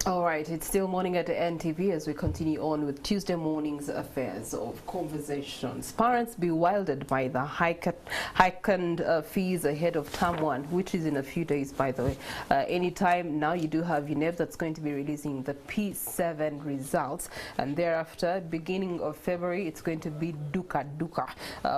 All right, it's still morning at NTV as we continue on with Tuesday morning's affairs of conversations. Parents bewildered by the heightened fees ahead of term one, which is in a few days, by the way. Anytime now, you do have UNEV that's going to be releasing the P7 results, and thereafter, beginning of February, it's going to be duka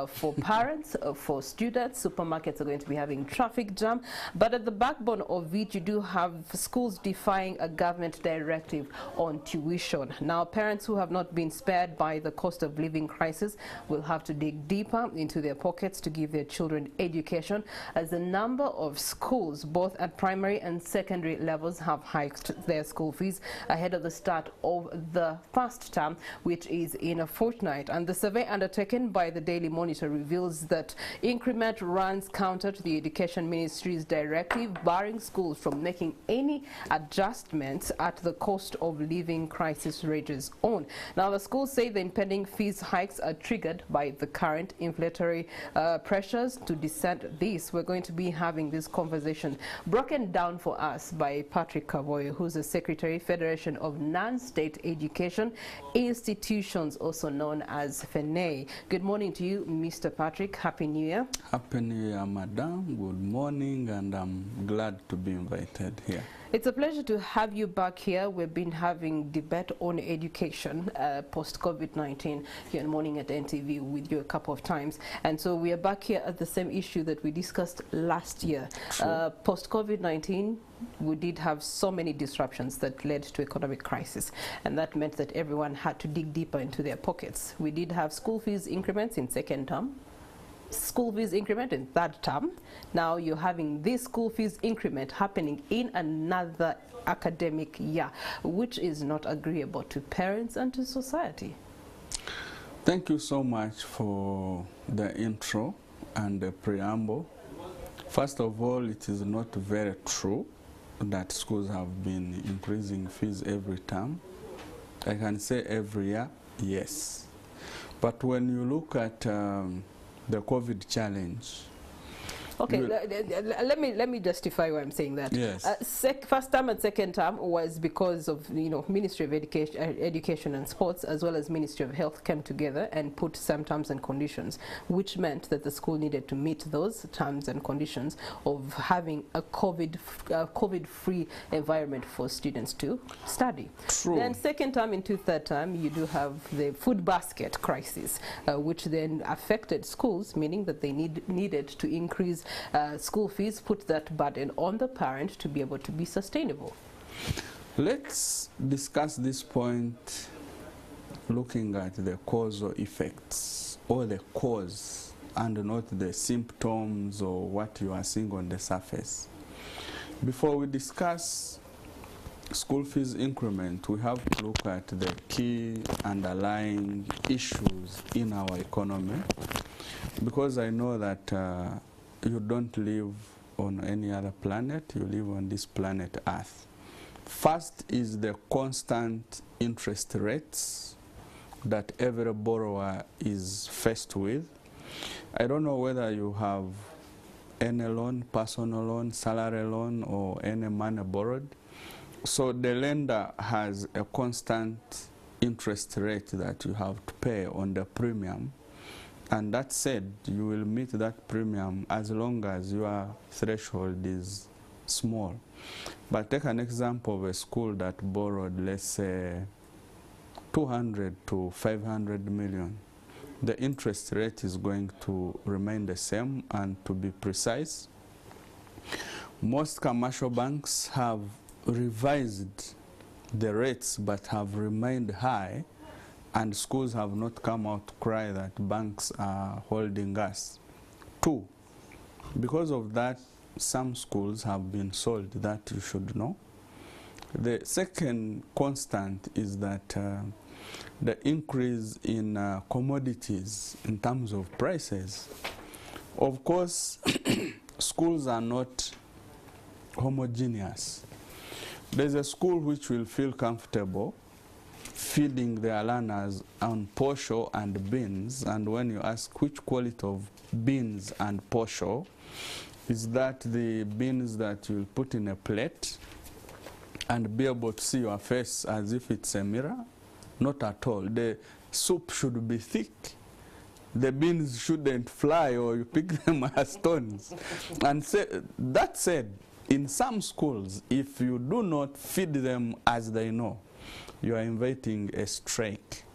for parents, for students. Supermarkets are going to be having traffic jam, but at the backbone of it, you do have schools defying a government directive on tuition. Now, parents who have not been spared by the cost of living crisis will have to dig deeper into their pockets to give their children education, as the number of schools, both at primary and secondary levels, have hiked their school fees ahead of the start of the first term, which is in a fortnight. And the survey undertaken by the Daily Monitor reveals that increment runs counter to the Education Ministry's directive, barring schools from making any adjustments at the cost of living crisis rages on. Now, the schools say the impending fees hikes are triggered by the current inflationary pressures. To dissect this, we're going to be having this conversation broken down for us by Patrick Kavoyo, who's the Secretary, Federation of Non-State Education Institutions, also known as FENEI. Good morning to you, Mr. Patrick. Happy New Year. Happy New Year, Madam. Good morning, and I'm glad to be invited here. It's a pleasure to have you back here. We've been having debate on education post-COVID-19 here in Morning at NTV with you a couple of times. And so we are back here at the same issue that we discussed last year. Post-COVID-19, we did have so many disruptions that led to economic crisis. And that meant that everyone had to dig deeper into their pockets. We did have school fees increments in second term, school fees increment in third term. Now you're having this school fees increment happening in another academic year, which is not agreeable to parents and to society. Thank you so much for the intro and the preamble. First of all, it is not very true that schools have been increasing fees every term. I can say every year, yes. But when you look at the COVID challenge. Okay, let me justify why I'm saying that. Yes. First term and second term was because of, Ministry of Education and Sports, as well as Ministry of Health, came together and put some terms and conditions, which meant that the school needed to meet those terms and conditions of having a COVID-free environment for students to study. True. Then second term into third term, you do have the food basket crisis, which then affected schools, meaning that they needed to increase school fees, put that burden on the parent to be able to be sustainable. Let's discuss this point looking at the causal effects, or the cause, and not the symptoms or what you are seeing on the surface. Before we discuss school fees increment, we have to look at the key underlying issues in our economy, because I know that you don't live on any other planet, you live on this planet Earth. First is the constant interest rates that every borrower is faced with. I don't know whether you have any loan, personal loan, salary loan, or any money borrowed. So the lender has a constant interest rate that you have to pay on the premium. And that said, you will meet that premium as long as your threshold is small. But take an example of a school that borrowed, let's say, 200 to 500 million. The interest rate is going to remain the same, and to be precise, most commercial banks have revised the rates but have remained high, and schools have not come out to cry that banks are holding us. Two, because of that, some schools have been sold, that you should know. The second constant is that the increase in commodities in terms of prices. Of course, schools are not homogeneous. There's a school which will feel comfortable feeding their learners on posho and beans, and when you ask which quality of beans and posho, is that the beans that you put in a plate and be able to see your face as if it's a mirror? Not at all. The soup should be thick. The beans shouldn't fly or you pick them as stones. And that said, in some schools, if you do not feed them as they know, you are inviting a strike.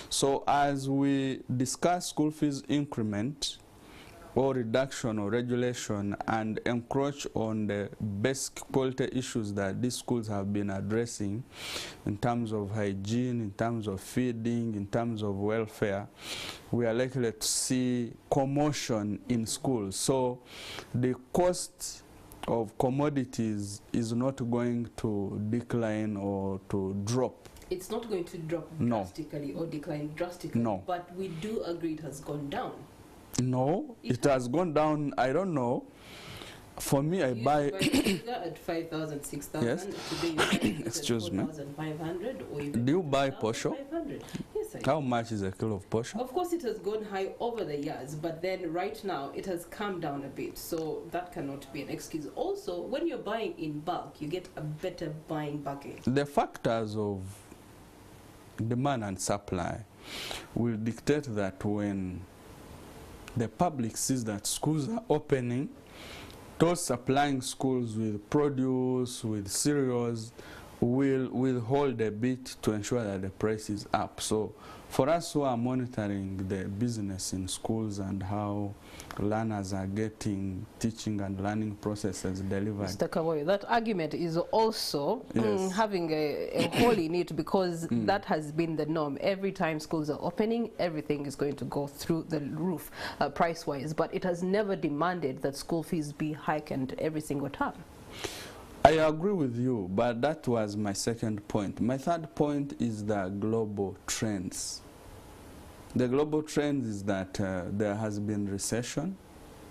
So as we discuss school fees increment or reduction or regulation and encroach on the basic quality issues that these schools have been addressing in terms of hygiene, in terms of feeding, in terms of welfare, we are likely to see commotion in schools. So the cost of commodities is not going to decline or to drop. It's not going to drop drastically or decline drastically, but we do agree it has gone down. No, it has gone down. I don't know. For me, I buy at 5,000, 6,000. Yes. Today you buy Excuse me. 4,500 or even. Do you buy posho? Yes, I do. How much is a kilo of posho? Of course, it has gone high over the years, but then right now it has come down a bit, so that cannot be an excuse. Also, when you're buying in bulk, you get a better buying bargain. The factors of demand and supply will dictate that when the public sees that schools are opening, those supplying schools with produce, with cereals, will withhold a bit to ensure that the price is up. So for us who are monitoring the business in schools and how learners are getting teaching and learning processes delivered. Mr. Kawoyo, that argument is also having a hole in it, because that has been the norm. Every time schools are opening, everything is going to go through the roof price-wise, but it has never demanded that school fees be heightened every single time. I agree with you, but that was my second point. My third point is the global trends. The global trend is that there has been recession,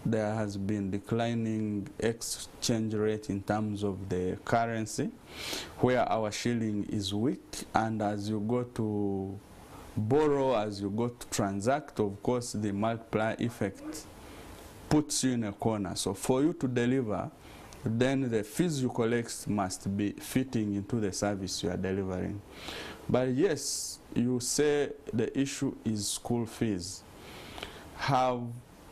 there has been declining exchange rate in terms of the currency, where our shilling is weak, and as you go to borrow, as you go to transact, of course the multiplier effect puts you in a corner. So for you to deliver, then the fees you collect must be fitting into the service you are delivering. But yes, you say the issue is school fees. Have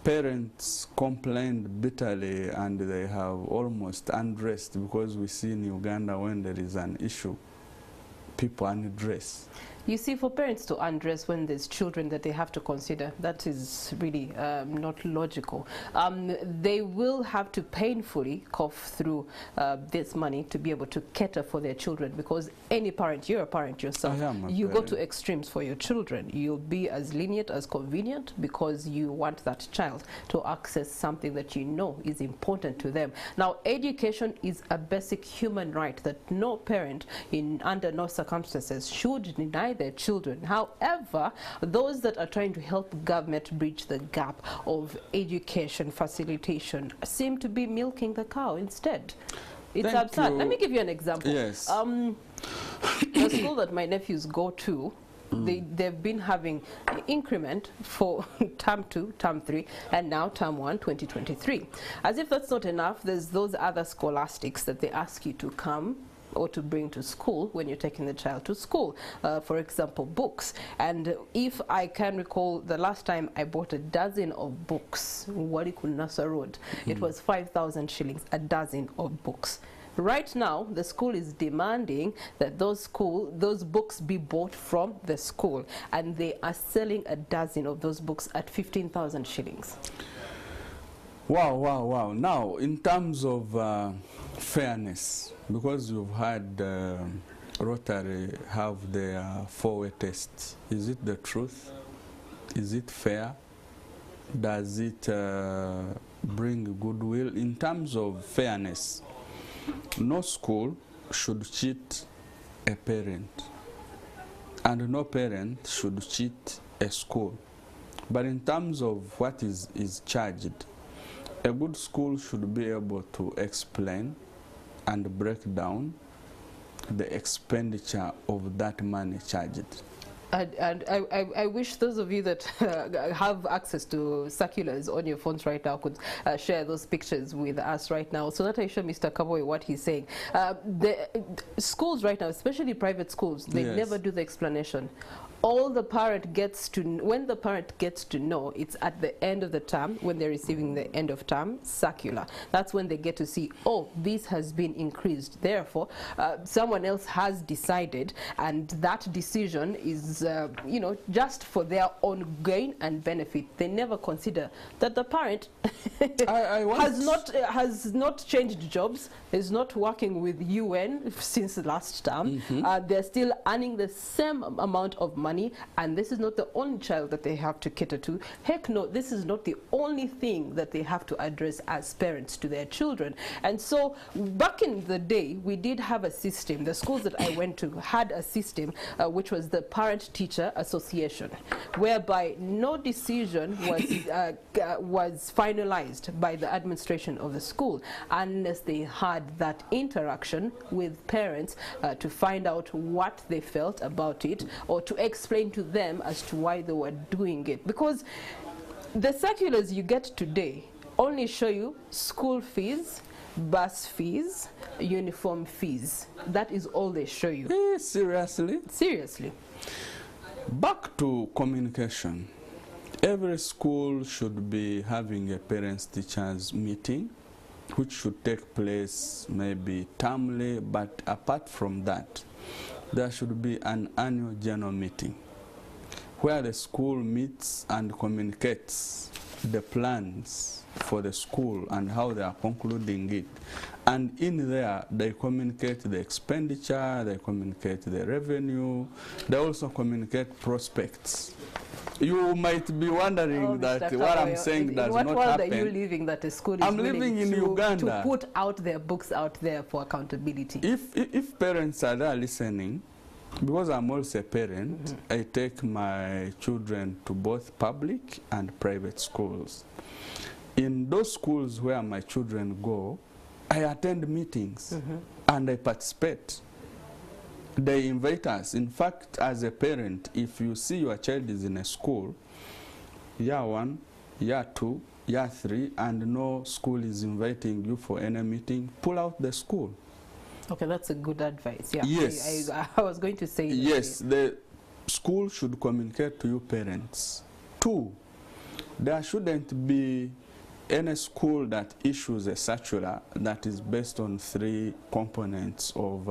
parents complained bitterly and they have almost undressed, because we see in Uganda when there is an issue, people undress. You see, for parents to undress when there's children that they have to consider, that is really not logical. They will have to painfully cough through this money to be able to cater for their children, because any parent, you're a parent yourself, you go to extremes for your children. You'll be as lenient as convenient because you want that child to access something that you know is important to them. Now, education is a basic human right that no parent under no circumstances should deny their children. However, those that are trying to help government bridge the gap of education facilitation seem to be milking the cow instead. It's absurd. Let me give you an example. Yes. The school that my nephews go to, they've been having an increment for term 2, term 3, and now term 1, 2023. As if that's not enough, there's those other scholastics that they ask you to come or to bring to school when you're taking the child to school. For example, books. And if I can recall, the last time I bought a dozen of books, Walikunasa Road, it was 5,000 shillings, a dozen of books. Right now, the school is demanding that those books be bought from the school, and they are selling a dozen of those books at 15,000 shillings. Wow, wow, wow. Now, in terms of fairness, because you've had Rotary have their 4-way test, is it the truth? Is it fair? Does it bring goodwill? In terms of fairness, no school should cheat a parent, and no parent should cheat a school. But in terms of what is charged, a good school should be able to explain and break down the expenditure of that money charged. And I wish those of you that have access to circulars on your phones right now could share those pictures with us right now, so that I show Mr. Kaboy what he's saying. The schools right now, especially private schools, they Yes. never do the explanation. All the parent gets to, when the parent gets to know, it's at the end of the term, when they're receiving the end of term circular. That's when they get to see, oh, this has been increased. Therefore, someone else has decided, and that decision is, you know, just for their own gain and benefit. They never consider that the parent has not changed jobs, is not working with UN since the last term. They're still earning the same amount of money, and this is not the only child that they have to cater to. Heck no, this is not the only thing that they have to address as parents to their children. And so back in the day, we did have a system. The schools that I went to had a system which was the Parent-Teacher Association, whereby no decision was finalized by the administration of the school unless they had that interaction with parents to find out what they felt about it, or to explain to them as to why they were doing it. Because the circulars you get today only show you school fees, bus fees, uniform fees. That is all they show you. Seriously? Seriously. Back to communication. Every school should be having a parents-teachers meeting, which should take place maybe termly, but apart from that, there should be an annual general meeting where the school meets and communicates the plans for the school and how they are concluding it. And in there, they communicate the expenditure, they communicate the revenue, they also communicate prospects. You might be wondering that what I'm saying does not happen. In what world are you living that a school is I'm living in Uganda. To put out their books out there for accountability? If parents are there listening, because I'm also a parent, I take my children to both public and private schools. In those schools where my children go, I attend meetings and I participate. They invite us. In fact, as a parent, if you see your child is in a school, year 1, year 2, year 3, and no school is inviting you for any meeting, pull out the school. Okay, that's a good advice. Yeah. Yes. I was going to say that. Yes, the school should communicate to you parents. 2, there shouldn't be any school that issues a circular that is based on 3 components of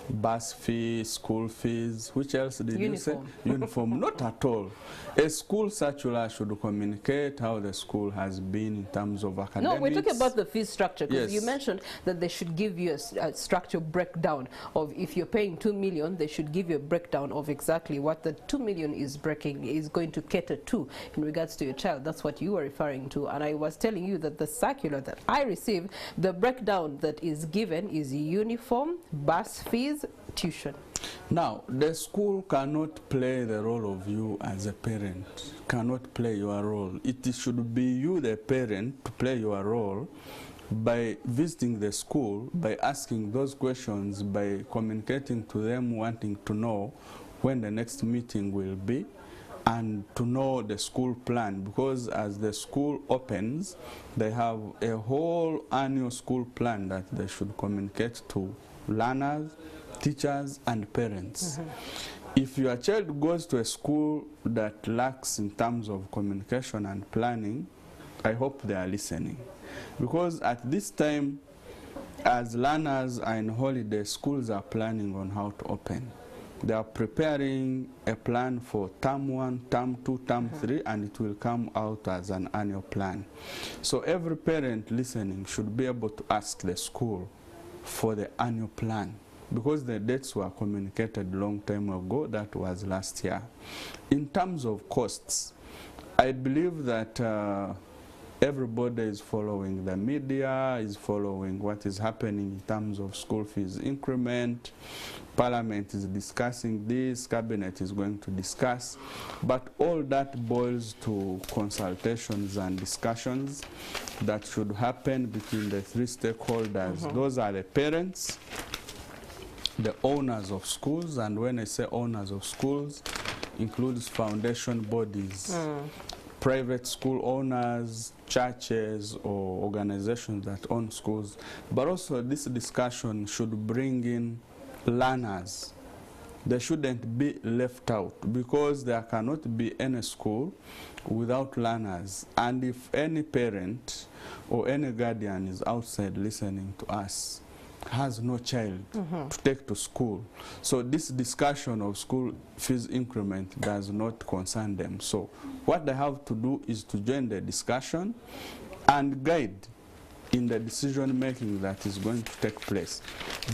bus fees, school fees, which else did you say? Uniform. Not at all. A school circular should communicate how the school has been in terms of academics. No, we're talking about the fee structure, because Yes. you mentioned that they should give you a structure breakdown of, if you're paying 2 million, they should give you a breakdown of exactly what the 2 million is going to cater to in regards to your child. That's what you were referring to. And I was telling you that the circular that I received, the breakdown that is given is uniform, bus fees, tuition. Now, the school cannot play the role of you as a parent, cannot play your role. It should be you, the parent, to play your role by visiting the school, by asking those questions, by communicating to them, wanting to know when the next meeting will be, and to know the school plan, because as the school opens, they have a whole annual school plan that they should communicate to learners, teachers, and parents. If your child goes to a school that lacks in terms of communication and planning, I hope they are listening. Because at this time, as learners are in holiday, schools are planning on how to open. They are preparing a plan for term 1, term 2, term 3, and it will come out as an annual plan. So every parent listening should be able to ask the school for the annual plan, because the dates were communicated a long time ago. That was last year. In terms of costs, I believe that everybody is following the media, is following what is happening in terms of school fees increment. Parliament is discussing this, Cabinet is going to discuss, but all that boils to consultations and discussions that should happen between the 3 stakeholders. Those are the parents, the owners of schools, and when I say owners of schools, includes foundation bodies, private school owners, churches or organizations that own schools. But also this discussion should bring in learners. They shouldn't be left out, because there cannot be any school without learners. And if any parent or any guardian is outside listening to us, has no child to take to school, so this discussion of school fees increment does not concern them. So what they have to do is to join the discussion and guide in the decision making that is going to take place.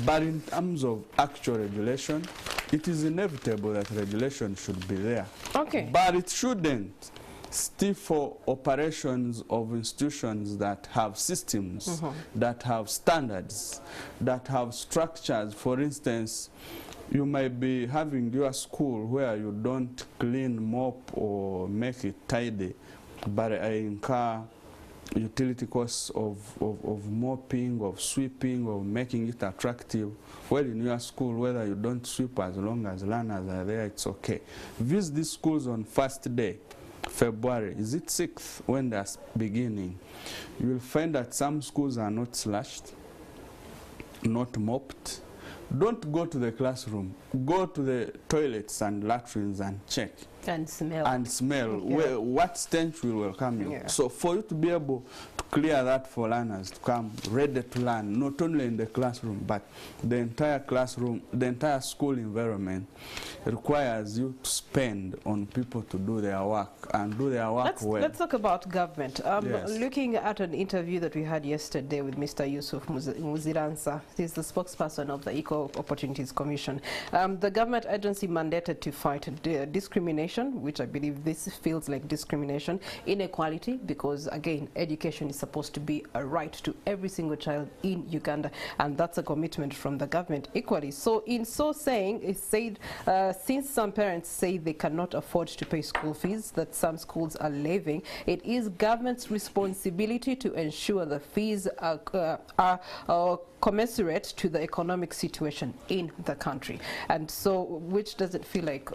But in terms of actual regulation, it is inevitable that regulation should be there. Okay. But it shouldn't stifle operations of institutions that have systems, that have standards, that have structures. For instance, you might be having your school where you don't clean, mop, or make it tidy, but I incur utility costs of mopping, of sweeping, of making it attractive. Well, in your school, whether you don't sweep, as long as learners are there, it's okay. Visit these schools on first day, February, is it 6th, when they're beginning. You will find that some schools are not slashed, not mopped. Don't go to the classroom. Go to the toilets and latrines and check. And smell. And smell. Yeah. What stench will welcome you. Yeah. So for you to be able to clear that for learners to come ready to learn, not only in the classroom, but the entire classroom, the entire school environment requires you to spend on people to do their work and do their work well. Let's talk about government. Yes. Looking at an interview that we had yesterday with Mr. Yusuf Muziransa, he's the spokesperson of the Equal Opportunities Commission. The government agency mandated to fight discrimination, which I believe this feels like discrimination, inequality, because again, education is supposed to be a right to every single child in Uganda, and that's a commitment from the government equally. So in so saying, it said, since some parents say they cannot afford to pay school fees that some schools are levying, it is government's responsibility to ensure the fees are commensurate to the economic situation in the country. And so, which doesn't feel like,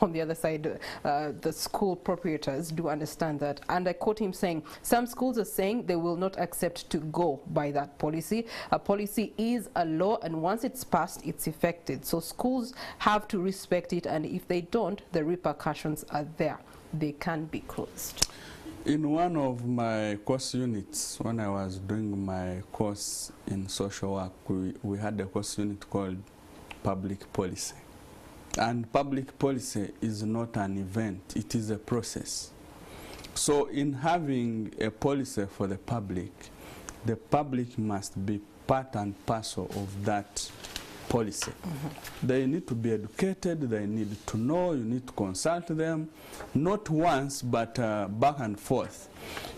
on the other side, the school proprietors do understand that. And I quote him saying, some schools are saying they will not accept to go by that policy. A policy is a law, and once it's passed, it's effective. So schools have to respect it, and if they don't, the repercussions are there. They can be closed. In one of my course units, when I was doing my course in social work, we had a course unit called public policy. And public policy is not an event, it is a process. So in having a policy for the public must be part and parcel of that policy. They need to be educated, they need to know, you need to consult them, not once, but back and forth.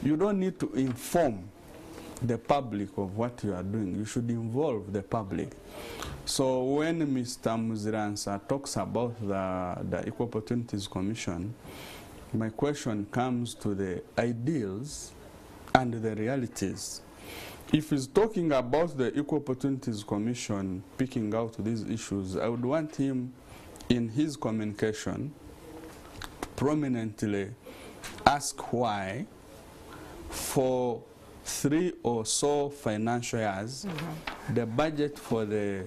You don't need to inform the public of what you are doing. You should involve the public. So when Mr. Muziransa talks about the Equal Opportunities Commission, my question comes to the ideals and the realities. If he's talking about the Equal Opportunities Commission picking out these issues, I would want him in his communication to prominently ask why for 3 or so financial years the budget for the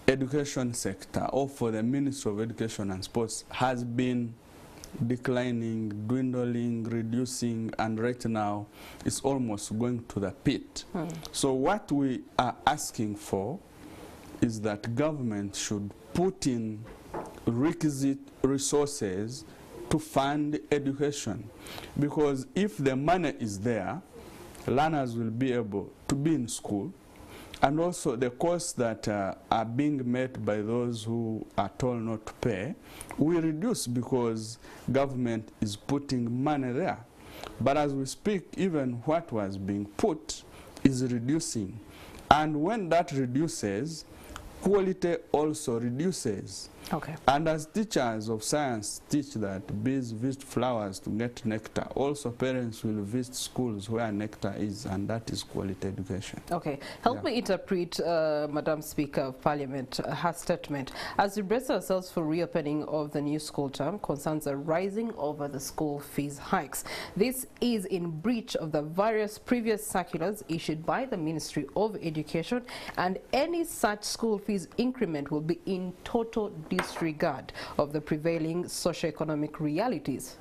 education sector or for the Ministry of Education and Sports has been declining, dwindling, reducing, and right now it's almost going to the pit. So what we are asking for is that government should put in requisite resources to fund education, because if the money is there, learners will be able to be in school, and also the costs that are being met by those who are told not to pay will reduce because government is putting money there. But as we speak, even what was being put is reducing. And when that reduces, quality also reduces. Okay. And as teachers of science teach that bees visit flowers to get nectar, also parents will visit schools where nectar is, and that is quality education. Okay. Help me interpret, Madam Speaker of Parliament, her statement. As we brace ourselves for reopening of the new school term, concerns are rising over the school fees hikes. This is in breach of the various previous circulars issued by the Ministry of Education, and any such school fees increment will be in total disregard of the prevailing socio-economic realities.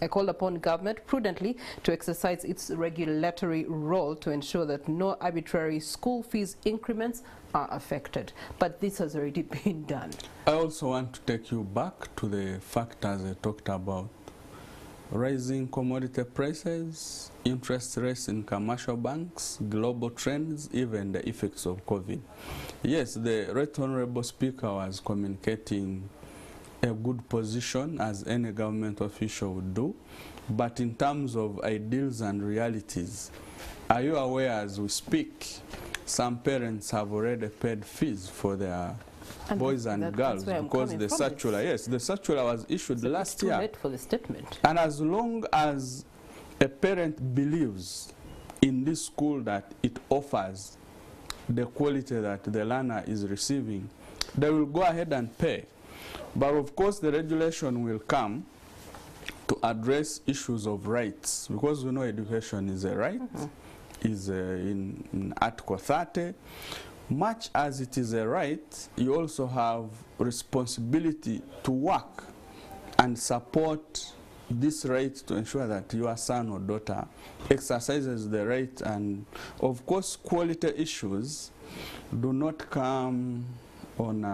I call upon government prudently to exercise its regulatory role to ensure that no arbitrary school fees increments are affected. But this has already been done. I also want to take you back to the factors I talked about. Rising commodity prices, interest rates in commercial banks, global trends, even the effects of COVID. Yes, the Right Honorable Speaker was communicating a good position as any government official would do, but in terms of ideals and realities, are you aware as we speak, some parents have already paid fees for their boys and girls because the circular, yes, the circular was issued last year. Too late for the statement. And as long as a parent believes in this school that it offers the quality that the learner is receiving, they will go ahead and pay. But of course the regulation will come to address issues of rights, because we know education is a right, is in Article 30. Much as it is a right, you also have responsibility to work and support this right to ensure that your son or daughter exercises the right. And of course quality issues do not come on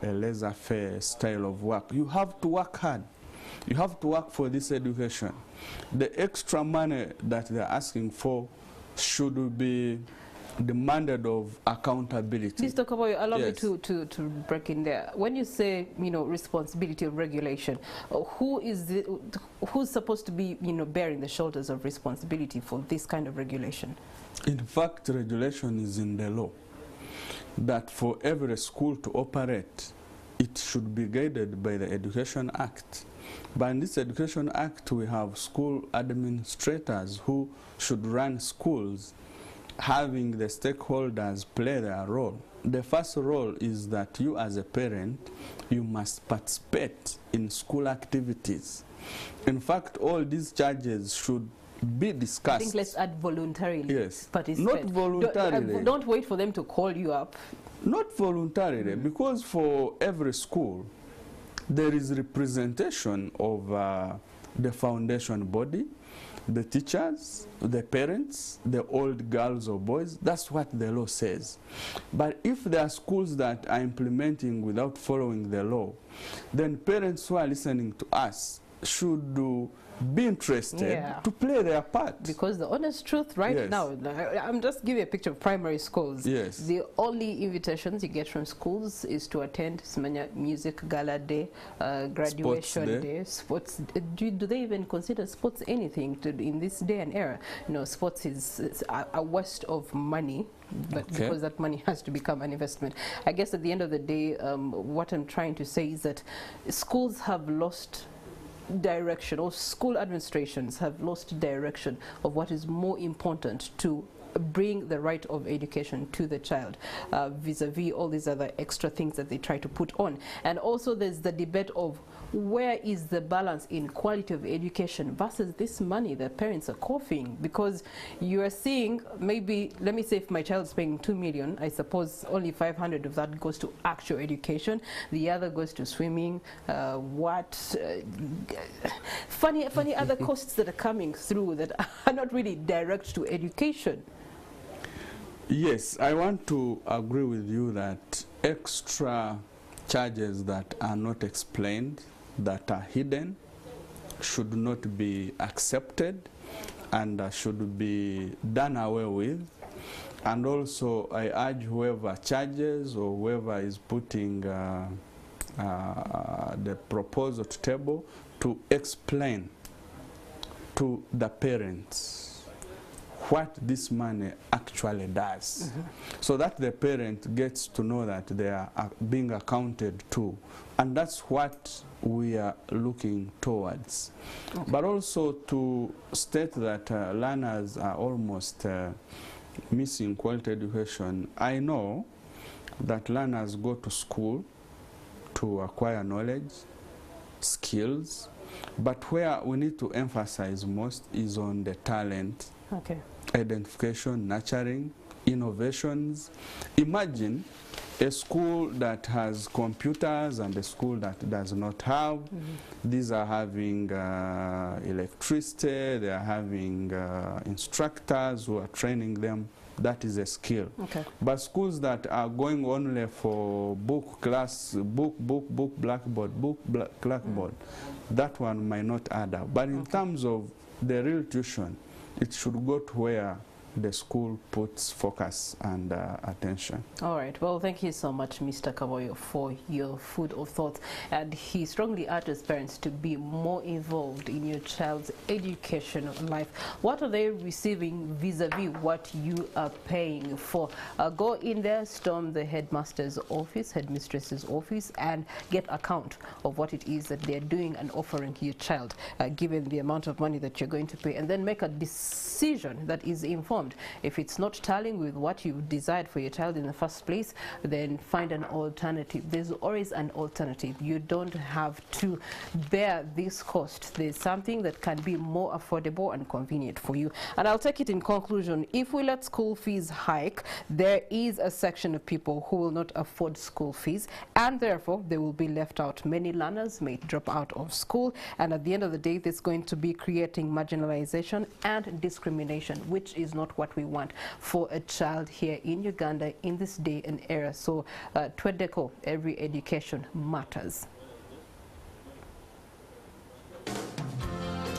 a laissez-faire style of work. You have to work hard. You have to work for this education. The extra money that they're asking for should be demanded of accountability. Mr. Kaboy, allow Yes. me to break in there. When you say, responsibility of regulation, who's supposed to be, bearing the shoulders of responsibility for this kind of regulation? In fact, regulation is in the law that for every school to operate, it should be guided by the Education Act. But in this Education Act, we have school administrators who should run schools, having the stakeholders play their role. The first role is that you as a parent, you must participate in school activities. In fact, all these charges should be discussed. I think let's add voluntarily. Yes. Participate. Not voluntarily. Don't wait for them to call you up. Not voluntarily, because for every school, there is representation of the foundation body, the teachers, the parents, the old girls or boys. That's what the law says. But if there are schools that are implementing without following the law, then parents who are listening to us should be interested to play their part. Because the honest truth right now, I'm just giving a picture of primary schools. Yes. The only invitations you get from schools is to attend music gala day, graduation day, sports. Do they even consider sports anything in this day and era? Sports is a waste of money. But because that money has to become an investment. I guess at the end of the day, what I'm trying to say is that schools have lost direction, or school administrations have lost direction of what is more important to bring the right of education to the child, vis-a-vis all these other extra things that they try to put on. And also there's the debate of where is the balance in quality of education versus this money that parents are coughing, because you are seeing, maybe, let me say if my child is paying 2 million, I suppose only 500 of that goes to actual education, the other goes to swimming, funny other costs that are coming through that are not really direct to education. Yes, I want to agree with you that extra charges that are not explained, that are hidden, should not be accepted and should be done away with. And also I urge whoever charges or whoever is putting the proposal to table to explain to the parents what this money actually does, so that the parent gets to know that they are being accounted to. And that's what we are looking towards. Okay. But also to state that learners are almost missing quality education. I know that learners go to school to acquire knowledge, skills, but where we need to emphasize most is on the talent, identification, nurturing, innovations. Imagine a school that has computers and a school that does not have. These are having electricity, they are having instructors who are training them. That is a skill. But schools that are going only for book, class, book, blackboard, blackboard, that one might not add up. But in terms of the real tuition, it should go to where the school puts focus and attention. All right. Well, thank you so much, Mr. Kaboyo, for your food of thought. And he strongly urges parents to be more involved in your child's educational life. What are they receiving vis-a-vis what you are paying for? Go in there, storm the headmaster's office, headmistress's office, and get account of what it is that they're doing and offering your child, given the amount of money that you're going to pay, and then make a decision that is informed. If it's not tallying with what you desired for your child in the first place, then find an alternative. There's always an alternative. You don't have to bear this cost. There's something that can be more affordable and convenient for you. And I'll take it in conclusion. If we let school fees hike, there is a section of people who will not afford school fees, and therefore they will be left out. Many learners may drop out of school, and at the end of the day, there's going to be creating marginalization and discrimination, which is not what we want for a child here in Uganda in this day and era. So, Twedeco, every education matters.